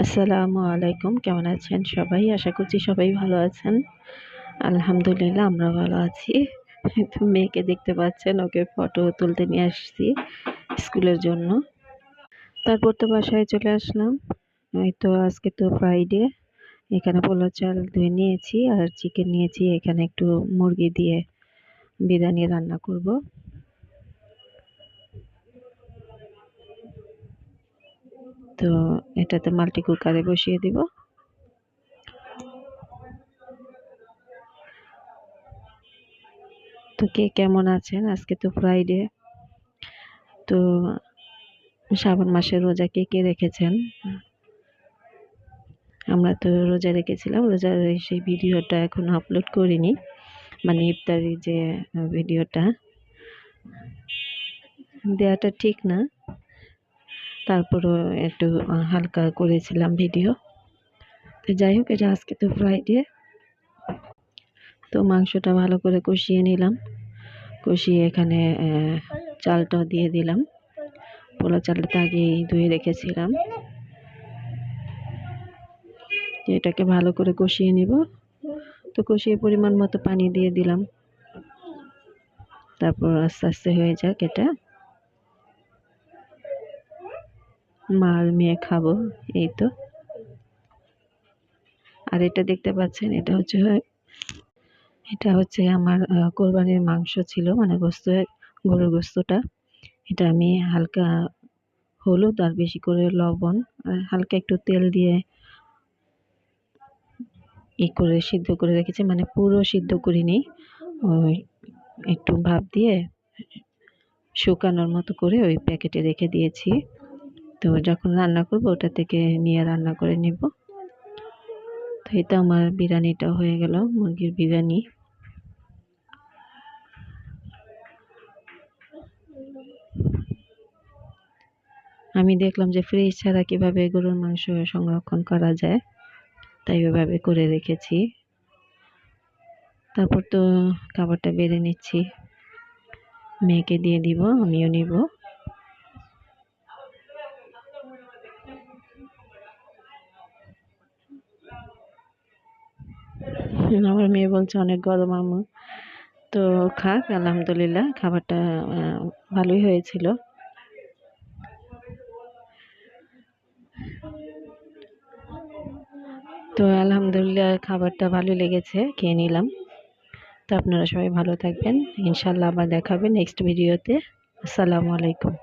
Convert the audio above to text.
আসসালামু আলাইকুম। কেমন আছেন সবাই? আশা করছি সবাই ভালো আছেন। আলহামদুলিল্লাহ আমরা ভালো আছি। তো মেয়েকে দেখতে পাচ্ছেন, ওকে ফটো তুলতে নিয়ে আসছি স্কুলের জন্য। তারপর তো বাসায় চলে আসলাম। এই তো আজকে তো ফ্রাইডে। এখানে পোলাও চাল ধুয়ে নিয়েছি আর চিকেন নিয়েছি। এখানে একটু মুরগি দিয়ে বিরিয়ানি রান্না করব। তো এটাতে মাল্টি কুকারে বসিয়ে দিব। তো কে কেমন আছেন? আজকে তো ফ্রাইডে। তো শ্রাবণ মাসের রোজা কে রেখেছেন? আমরা তো রোজা রেখেছিলাম। রোজার সেই ভিডিওটা এখনো আপলোড করিনি, মানে ইফতারির যে ভিডিওটা দেওয়াটা ঠিক না, তারপরও একটু হালকা করেছিলাম ভিডিও। তো যাই হোক, এটা আজকে তো ফ্রাইডে। তো মাংসটা ভালো করে কষিয়ে নিলাম। কষিয়ে এখানে চালটা দিয়ে দিলাম। পোলাও চালটা তো আগেই ধুয়ে রেখেছিলাম। এটাকে ভালো করে কষিয়ে নিব। তো কষিয়ে পরিমাণ মতো পানি দিয়ে দিলাম। তারপর আস্তে আস্তে হয়ে যাক এটা। মা আর মেয়ে খাবো, এই তো। আর এটা দেখতে পাচ্ছেন, এটা হচ্ছে আমার কোরবানির মাংস ছিল, মানে গোস্ত, গরুর গোস্তটা। এটা আমি হালকা হলুদ আর বেশি করে লবণ আর হালকা একটু তেল দিয়ে করে সিদ্ধ করে রেখেছি, মানে পুরো সিদ্ধ করিনি। ওই একটু ভাপ দিয়ে শুকানোর মতো করে ওই প্যাকেটে রেখে দিয়েছি। তো যখন রান্না করব ওটা থেকে নিয়ে রান্না করে নিব। তো এই তো আমার বিরিয়ানিটা হয়ে গেল, মুরগির বিরিয়ানি। আমি দেখলাম যে ফ্রিজ ছাড়া কিভাবে গরুর মাংস সংরক্ষণ করা যায়, তাই ওইভাবে করে রেখেছি। তারপর তো খাবারটা বেড়ে নিচ্ছি, মেয়েকে দিয়ে দিব, আমিও নিব। আমার মেয়ে বলছে অনেক গরম আম্মু। তো খাক, আলহামদুলিল্লাহ খাবারটা ভালোই হয়েছিল। তো আলহামদুলিল্লাহ খাবারটা ভালো লেগেছে, খেয়ে নিলাম। তো আপনারা সবাই ভালো থাকবেন, ইনশাল্লাহ আবার দেখা হবে নেক্সট ভিডিওতে। আসসালামু আলাইকুম।